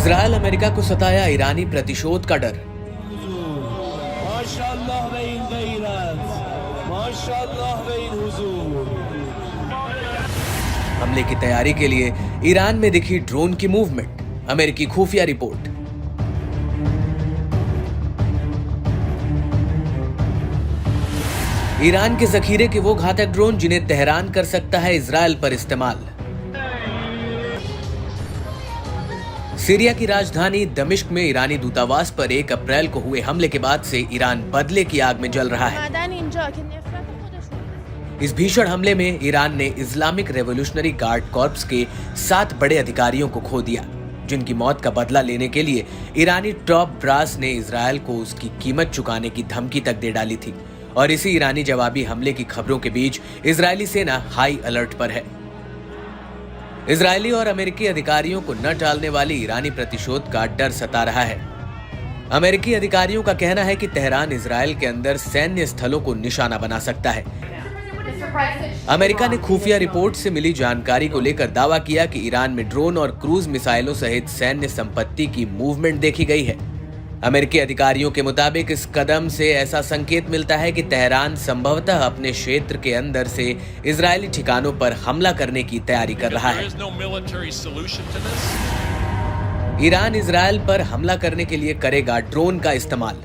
Israel America को सताया ईरानी प्रतिशोध का डर। हमले की तैयारी के लिए ईरान में दिखी ड्रोन की मूवमेंट, अमेरिकी खुफिया रिपोर्ट। ईरान के जखीरे के वो घातक ड्रोन जिन्हें तेहरान कर सकता है इजराइल पर इस्तेमाल। सीरिया की राजधानी दमिश्क में ईरानी दूतावास पर 1 अप्रैल को हुए हमले के बाद से ईरान बदले की आग में जल रहा है। इस भीषण हमले में ईरान ने इस्लामिक रेवोल्यूशनरी गार्ड कॉर्प्स के 7 बड़े अधिकारियों को खो दिया, जिनकी मौत का बदला लेने के लिए ईरानी टॉप ब्रास ने इजराइल को उसकी कीमत चुकाने की धमकी तक दे डाली थी। और इसी ईरानी जवाबी हमले की खबरों के बीच इजरायली सेना हाई अलर्ट पर है। इजरायली और अमेरिकी अधिकारियों को न टालने वाली ईरानी प्रतिशोध का डर सता रहा है। अमेरिकी अधिकारियों का कहना है कि तेहरान इजराइल के अंदर सैन्य स्थलों को निशाना बना सकता है। अमेरिका ने खुफिया रिपोर्ट से मिली जानकारी को लेकर दावा किया कि ईरान में ड्रोन और क्रूज मिसाइलों सहित सैन्य संपत्ति की मूवमेंट देखी गई है। अमेरिकी अधिकारियों के मुताबिक इस कदम से ऐसा संकेत मिलता है कि तेहरान संभवतः अपने क्षेत्र के अंदर से इजरायली ठिकानों पर हमला करने की तैयारी कर रहा है। ईरान इजरायल पर हमला करने के लिए करेगा ड्रोन का इस्तेमाल।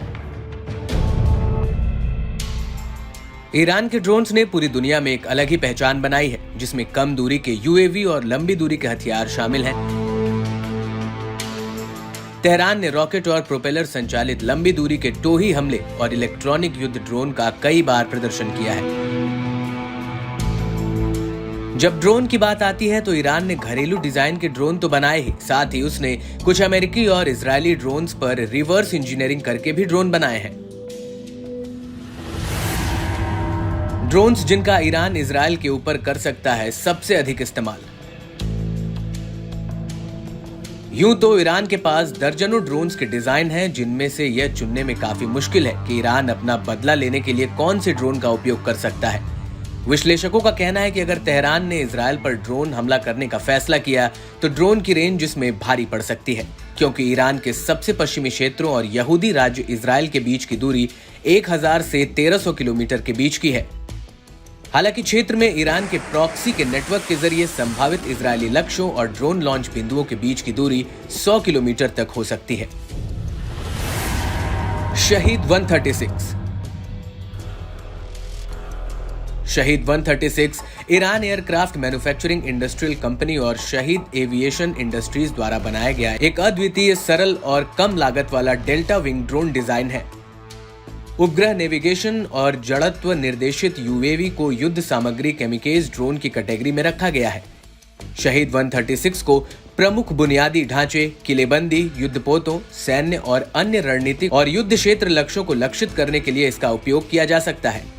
ईरान के ड्रोन्स ने पूरी दुनिया में एक अलग ही पहचान बनाई है, जिसमें कम दूरी के यूएवी और लंबी दूरी के हथियार शामिल हैं। तेहरान ने रॉकेट और प्रोपेलर संचालित लंबी दूरी के टोही हमले और इलेक्ट्रॉनिक युद्ध ड्रोन का कई बार प्रदर्शन किया है। जब ड्रोन की बात आती है तो ईरान ने घरेलू डिजाइन के ड्रोन तो बनाए ही, साथ ही उसने कुछ अमेरिकी और इजरायली ड्रोन्स पर रिवर्स इंजीनियरिंग करके भी ड्रोन बनाए हैं। ड्रोन्स जिनका ईरान इजरायल के ऊपर कर सकता है सबसे अधिक इस्तेमाल। यूं तो ईरान के पास दर्जनों ड्रोन्स के डिजाइन हैं, जिनमें से यह चुनने में काफी मुश्किल है कि ईरान अपना बदला लेने के लिए कौन से ड्रोन का उपयोग कर सकता है। विश्लेषकों का कहना है कि अगर तेहरान ने इजरायल पर ड्रोन हमला करने का फैसला किया तो ड्रोन की रेंज इसमें भारी पड़ सकती है, क्योंकि ईरान के सबसे पश्चिमी क्षेत्रों और यहूदी राज्य इजरायल के बीच की दूरी 1000 से 1300 किलोमीटर के बीच की है। हालांकि क्षेत्र में ईरान के प्रॉक्सी के नेटवर्क के जरिए संभावित इजरायली लक्ष्यों और ड्रोन लॉन्च बिंदुओं के बीच की दूरी 100 किलोमीटर तक हो सकती है। शहीद 136 शहीद 136 Iran aircraft manufacturing industrial company और शहीद एविएशन इंडस्ट्रीज द्वारा बनाया गया एक अद्वितीय, सरल और कम लागत वाला डेल्टा विंग ड्रोन डिजाइन है। उपग्रह नेविगेशन और जड़त्व निर्देशित यूएवी को युद्ध सामग्री केमिकेज ड्रोन की कैटेगरी में रखा गया है। शहीद 136 को प्रमुख बुनियादी ढांचे, किलेबंदी, युद्धपोतों, सैन्य और अन्य रणनीतिक और युद्ध क्षेत्र लक्ष्यों को लक्षित करने के लिए इसका उपयोग किया जा सकता है।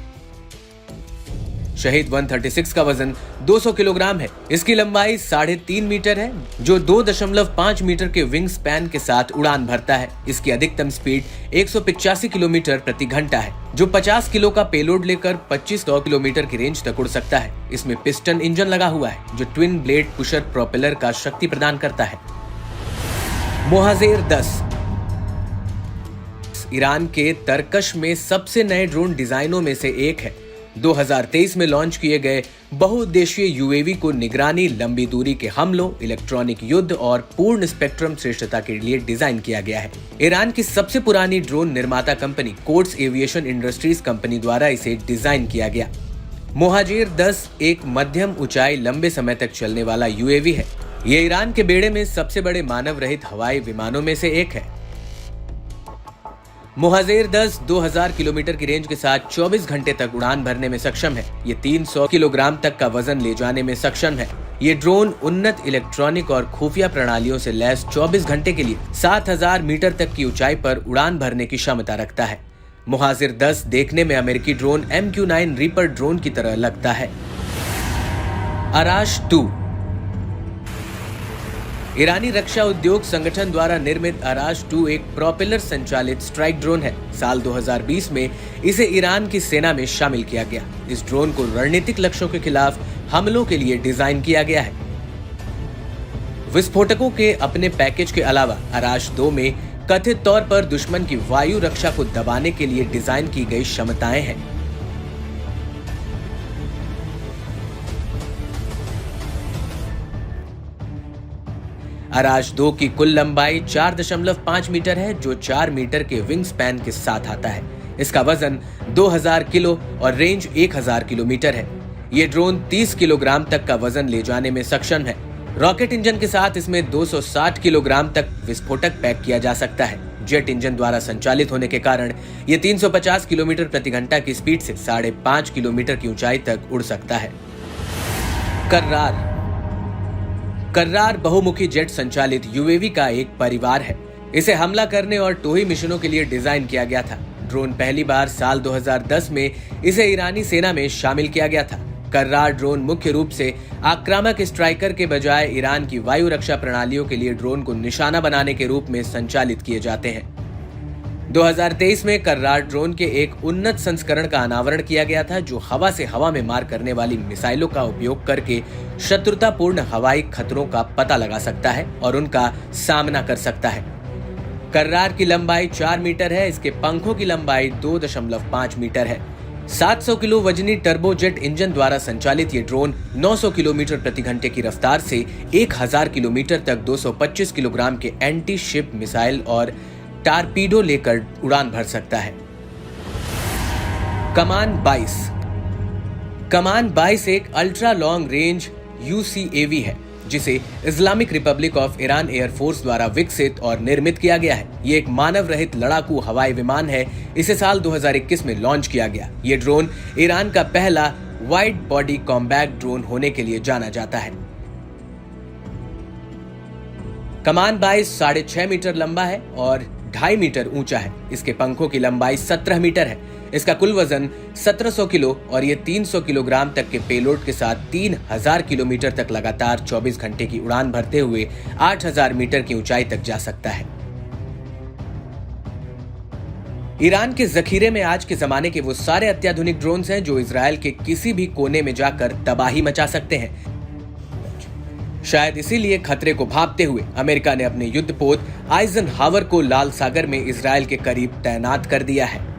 शहीद 136 का वजन 200 किलोग्राम है। इसकी लंबाई 3.5 मीटर है, जो 2.5 मीटर के विंग स्पैन के साथ उड़ान भरता है। इसकी अधिकतम स्पीड 185 किलोमीटर प्रति घंटा है, जो 50 किलो का पेलोड लेकर 2500 किलोमीटर की रेंज तक उड़ सकता है। इसमें पिस्टन इंजन लगा हुआ है, जो ट्विन ब्लेड पुशर प्रोपेलर का शक्ति प्रदान करता है। मोहाजेर 10 ईरान के तरकश में सबसे नए ड्रोन डिजाइनों में से एक है। 2023 में लॉन्च किए गए बहुउद्देशीय यूएवी को निगरानी, लंबी दूरी के हमलों, इलेक्ट्रॉनिक युद्ध और पूर्ण स्पेक्ट्रम श्रेष्ठता के लिए डिजाइन किया गया है। ईरान की सबसे पुरानी ड्रोन निर्माता company quotes aviation industries company द्वारा इसे डिजाइन किया गया। मोहाजेर 10 एक मध्यम ऊंचाई, लंबे समय तक चलने वाला यूएवी है। ये ईरान के बेड़े में सबसे बड़े मानव रहित हवाई विमानों में से एक है। मोहाजेर 10 2000 किलोमीटर की रेंज के साथ 24 घंटे तक उड़ान भरने में सक्षम है। ये 300 किलोग्राम तक का वजन ले जाने में सक्षम है। ये ड्रोन उन्नत इलेक्ट्रॉनिक और खुफिया प्रणालियों से लैस 24 घंटे के लिए 7000 मीटर तक की ऊंचाई पर उड़ान भरने की क्षमता रखता है। मोहाजेर 10 देखने में अमेरिकी ड्रोन MQ-9 रीपर ड्रोन की तरह लगता है। अराश 2 ईरानी रक्षा उद्योग संगठन द्वारा निर्मित अराश 2 एक प्रोपेलर संचालित स्ट्राइक ड्रोन है। साल 2020 में इसे ईरान की सेना में शामिल किया गया। इस ड्रोन को रणनीतिक लक्ष्यों के खिलाफ हमलों के लिए डिजाइन किया गया है। विस्फोटकों के अपने पैकेज के अलावा अराश 2 में कथित तौर पर दुश्मन की वायु रक्षा को दबाने के लिए डिजाइन की गई क्षमताएं हैं। अराश 2 की कुल लंबाई 4.5 मीटर है, जो 4 मीटर के विंग स्पैन के साथ आता है। इसका वजन 2000 किलो और रेंज 1000 किलोमीटर है। ये ड्रोन 30 किलोग्राम तक का वजन ले जाने में सक्षम है। रॉकेट इंजन के साथ इसमें 260 किलोग्राम तक विस्फोटक पैक किया जा सकता है। जेट इंजन द्वारा संचालित होने के कारण ये 350 किलोमीटर प्रति घंटा की स्पीड से 5.5 किलोमीटर की ऊंचाई तक उड़ सकता है। कर्रार बहुमुखी जेट संचालित यूएवी का एक परिवार है। इसे हमला करने और टोही मिशनों के लिए डिजाइन किया गया था। ड्रोन पहली बार साल 2010 में इसे ईरानी सेना में शामिल किया गया था। कर्रार ड्रोन मुख्य रूप से आक्रामक स्ट्राइकर के बजाय ईरान की वायु रक्षा प्रणालियों के लिए ड्रोन को निशाना बनाने के रूप में संचालित किए जाते हैं। 2023 में कर्रार ड्रोन के एक उन्नत संस्करण का अनावरण किया गया था, जो हवा से हवा में मार करने वाली मिसाइलों का उपयोग करके शत्रुतापूर्ण हवाई खतरों का पता लगा सकता है और उनका सामना कर सकता है। कर्रार की लंबाई 4 मीटर है। इसके पंखों की लंबाई 2.5 मीटर है। 700 किलो वजनी टर्बोजेट इंजन द्वारा संचालित ये ड्रोन 900 किलोमीटर प्रति घंटे की रफ्तार से 1000 किलोमीटर तक 225 किलोग्राम के एंटी शिप मिसाइल और टारपीडो लेकर उड़ान भर सकता है। कमान 22 एक अल्ट्रा लॉन्ग रेंज UCAV है, जिसे Islamic Republic of Iran air force द्वारा विकसित और निर्मित किया गया है। ये एक मानव रहित लड़ाकू हवाई विमान है। इसे साल 2021 में लॉन्च किया गया। ये ड्रोन ईरान का पहला वाइड बॉडी कॉम्बैक्ट ड्रोन होने के लिए जाना जाता है। कमान 22 6.5 मीटर लंबा है और 2.5 मीटर ऊंचा है। इसके पंखों की लंबाई 17 मीटर है। इसका कुल वजन 1700 किलो और ये 300 किलोग्राम तक के पेलोड के साथ 3000 किलोमीटर तक लगातार 24 घंटे की उड़ान भरते हुए 8000 मीटर की ऊंचाई तक जा सकता है। ईरान के जखीरे में आज के जमाने के वो सारे अत्याधुनिक ड्रोन्स हैं जो इजराइल के किसी भी कोने में जाकर तबाही मचा सकते हैं। शायद इसीलिए खतरे को भांपते हुए अमेरिका ने अपने युद्धपोत आइजनहावर को लाल सागर में इजराइल के करीब तैनात कर दिया है।